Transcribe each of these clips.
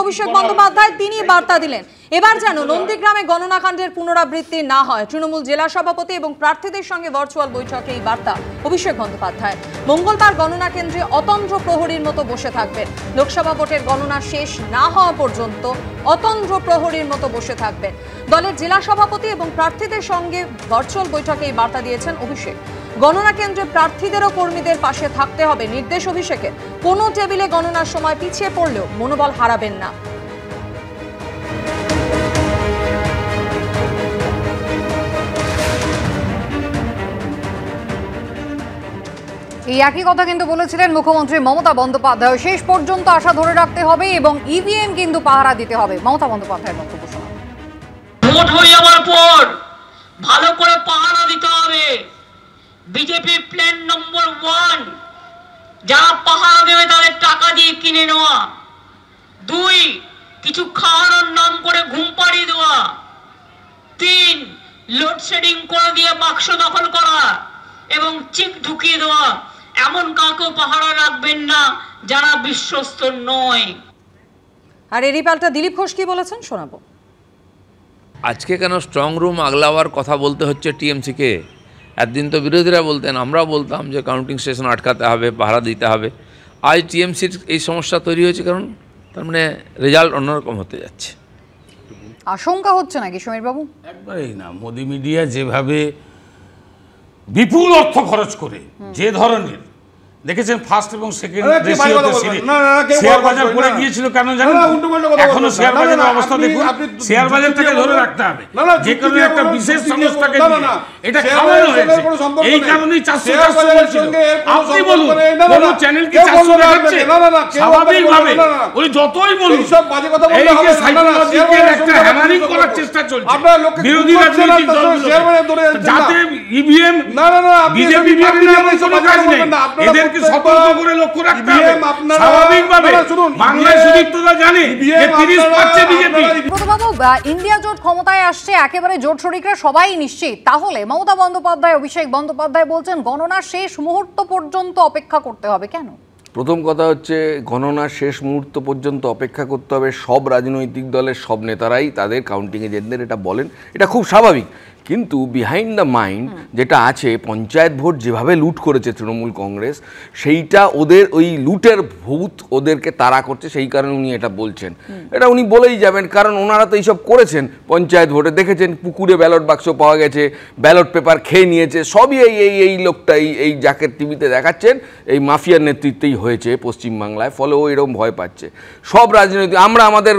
অভিষেক বন্দ্যোপাধ্যায় তিনি বার্তা দিলেন এবার যেন নন্দীগ্রামে গণনাকাণ্ডের পুনরাবৃত্তি না হয়। তৃণমূল জেলা সভাপতি এবং প্রার্থীদের সঙ্গে ভার্চুয়াল বৈঠকে এই বার্তা অভিষেক বন্দ্যোপাধ্যায়। মঙ্গলবার গণনা কেন্দ্রে অতন্দ্র প্রহরীর মতো বসে থাকবেন। লোকসভা ভোটের গণনা শেষ না হওয়া পর্যন্ত অতন্দ্র প্রহরীর মতো বসে থাকবেন। দলের জেলা সভাপতি এবং প্রার্থীদের সঙ্গে ভার্চুয়াল বৈঠকে এই বার্তা দিয়েছেন অভিষেক। গণনা কেন্দ্রে প্রার্থীদের ও কর্মীদের পাশে থাকতে হবে নির্দেশ অভিষেকের। কোনো টেবিলে গণনার সময় পিছিয়ে পড়লেও মনোবল হারাবেন না। এই একই কথা কিন্তু বলেছিলেন মুখ্যমন্ত্রী মমতা বন্দ্যোপাধ্যায়। শেষ পর্যন্ত আশা ধরে রাখতে হবে এবং ইভিএম কিন্তু পাহারা দিতে হবে। মমতা বন্দ্যোপাধ্যায়ের বক্তব্য শোনা। ভোট হয়ে যাওয়ার পর ভালো করে পাহারা দিতে হবে। বিজেপি প্ল্যান নম্বর 1, যারা পাহারা দেবে তাদের টাকা দিয়ে কিনে নেওয়া। 2, কিছু খাওয়ানোর নাম করে ঘুম পাড়িয়ে দেওয়া। 3, লোডশেডিং করে দিয়ে বাক্স দখল করা এবং চেক ঢুকিয়ে দেওয়া। এমন কাউকে পাহারা রাখবেন না যারা বিশ্বস্ত নয়। আর এরই পাল্টা দিলীপ ঘোষ কি বলেছেন শোনাবো। আজকে কেন স্ট্রং রুম আগলাবার কথা বলতে হচ্ছে টিএমসিকে? একদিন তো বিরোধীরা বলতেন, আমরাও বলতাম যে কাউন্টিং স্টেশন আটকাতে হবে, পাহারা দিতে হবে। আজ টিএমসির এই সমস্যা তৈরি হয়েছে কারণ তার মানে রেজাল্ট অন্যরকম হতে যাচ্ছে। আশঙ্কা হচ্ছে নাকি সমীর বাবু? একবারেই না। মোদি মিডিয়া যেভাবে বিপুল অর্থ খরচ করে যে ধরনের দেখেছেন ফার্স্ট এবং সেকেন্ড শেয়ার বাজার পড়ে গিয়েছিল কেন জানেন? এখনো শেয়ার বাজারের অবস্থা দেখুন। শেয়ার বাজারটাকে ধরে রাখতে হবে। যে কারণে একটা বিশেষ সংস্থাকে এটা খাওয়ানো হয়েছে, এই কারণেই 400 বলছিল। আপনি বলুন কোন চ্যানেল কি 400 দেখাচ্ছে? স্বাভাবিকভাবে উনি যতই বলুন এই যে সাইকোলজিক্যাল একটা হ্যামারিং করার চেষ্টা চলছে বিরোধী রাজনৈতিক দলগুলো, যাতে ইভিএম বিজেপি কোনো কাজ নেই। এদের সতর্ক করে লক্ষ্য রাখতে হবে। স্বাভাবিকভাবে বাংলায় সুদীপ্তরা জানে যে 30 পাচ্ছে বিজেপি। বাবু, ইন্ডিয়া জোট ক্ষমতায় আসছে, একেবারে জোট শরিকরা সবাই নিশ্চিত। তাহলে মমতা বন্দ্যোপাধ্যায়, অভিষেক বন্দ্যোপাধ্যায় বলছেন গণনার শেষ মুহূর্ত পর্যন্ত অপেক্ষা করতে হবে। কেন? প্রথম কথা হচ্ছে গণনার শেষ মুহূর্ত পর্যন্ত অপেক্ষা করতে হবে। সব রাজনৈতিক দলের সব নেতারাই তাদের কাউন্টিং এজেন্টদের এটা বলেন, এটা খুব স্বাভাবিক। কিন্তু বিহাইন্ড দ্য মাইন্ড যেটা আছে, পঞ্চায়েত ভোট যেভাবে লুট করেছে তৃণমূল কংগ্রেস, সেইটা ওদের ওই লুটের ভূত ওদেরকে তাড়া করছে, সেই কারণে উনি এটা বলছেন। এটা উনি বলেই যাবেন, কারণ ওনারা তো এইসব করেছেন পঞ্চায়েত ভোটে। দেখেছেন পুকুরে ব্যালট বাক্স পাওয়া গেছে, ব্যালট পেপার খেয়ে নিয়েছে। সবই এই লোকটা এই যাকে টিভিতে দেখাচ্ছেন এই মাফিয়ার নেতৃত্বেই হয়েছে পশ্চিমবাংলায়। ফলে ও এরকম ভয় পাচ্ছে। সব রাজনৈতিক আমরা আমাদের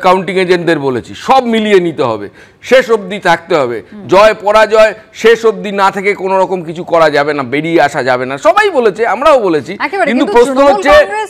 কাউন্টিং এজেন্টদের বলেছি সব মিলিয়ে নিতে হবে, শেষ অবধি থাকতে হবে। জয় পরাজয় শেষ অবধি না থেকে কোনো রকম কিছু করা যাবে না, বেরিয়ে আসা যাবে না। সবাই বলেছে, আমরাও বলেছি। কিন্তু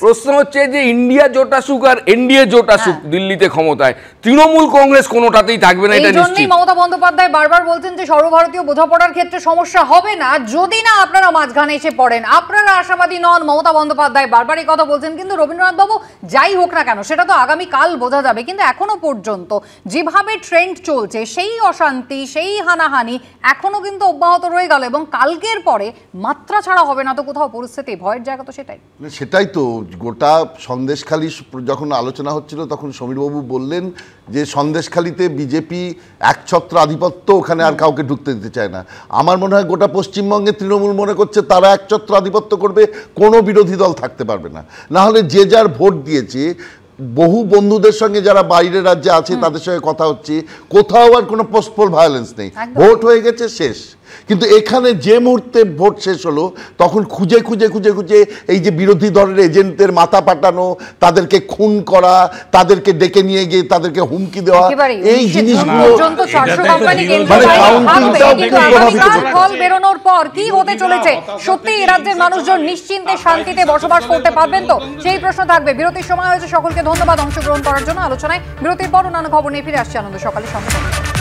প্রশ্ন হচ্ছে যে ইন্ডিয়া জোট আসুক আর এনডিএ জোট আসুক দিল্লিতে ক্ষমতায়, তৃণমূল কংগ্রেস কোনোটাতেই থাকবে না, এটা নিশ্চিত। মমতা বন্দ্যোপাধ্যায় বারবার বলছেন যে সর্বভারতীয় বোঝাপড়ার ক্ষেত্রে সমস্যা হবে না যদি না আপনারা মাঝখানে এসে পড়েন। আপনারা আশাবাদী নন, মমতা বন্দ্যোপাধ্যায় বারবার এই কথা বলছেন। কিন্তু রবীন্দ্রনাথ বাবু, যাই হোক না কেন সেটা তো আগামীকাল বোঝা যাবে। কিন্তু এখনো পর্যন্ত যেভাবে ট্রেন্ড চলছে, সেই অশান্তি, সেই হানাহানি এখনো কিন্তু অব্যাহত রয়ে গেল এবং কালকের পরে মাত্রা ছাড়া হবে না তো কোথাও পরিস্থিতি। ভয়ের জায়গা তো সেটাই তো। গোটা সন্দেশখালী যখন আলোচনা হচ্ছিল তখন সমীরবাবু বললেন যে সন্দেশখালীতে বিজেপি একছত্র আধিপত্য, ওখানে আর কাউকে ঢুকতে দিতে চায় না। আমার মনে হয় গোটা পশ্চিমবঙ্গে তৃণমূল মনে করছে তারা একছত্র আধিপত্য করবে, কোনো বিরোধী দল থাকতে পারবে না। না হলে যে যার ভোট দিয়েছে, বহু বন্ধুদের সঙ্গে যারা বাইরের রাজ্যে আছে তাদের সঙ্গে কথা হচ্ছে, কোথাও আর কোনো পোস্টপোল ভায়োলেন্স নেই। ভোট হয়ে গেছে, শেষ। কিন্তু এখানে যে মুহূর্তে ভোট শেষ হলো তখন খুঁজে খুঁজে খুঁজে খুঁজে এই যে বিরোধী দলের এজেন্টদের মাথা পাঠানো, তাদেরকে খুন করা, তাদেরকে ডেকে নিয়ে গিয়ে তাদেরকে হুমকি দেওয়া, এই জিনিসগুলো ফল বেরোনোর পর কি হতে চলেছে, সত্যি এই রাজ্যের মানুষজন নিশ্চিন্তে শান্তিতে বসবাস করতে পারবেন তো, সেই প্রশ্ন থাকবে। বিরতির সময় হয়েছে, সকলকে ধন্যবাদ অংশগ্রহণ করার জন্য। আলোচনায় বিরতির পর অন্যান্য খবর নিয়ে ফিরে আসছে আনন্দ সকালের সঙ্গে।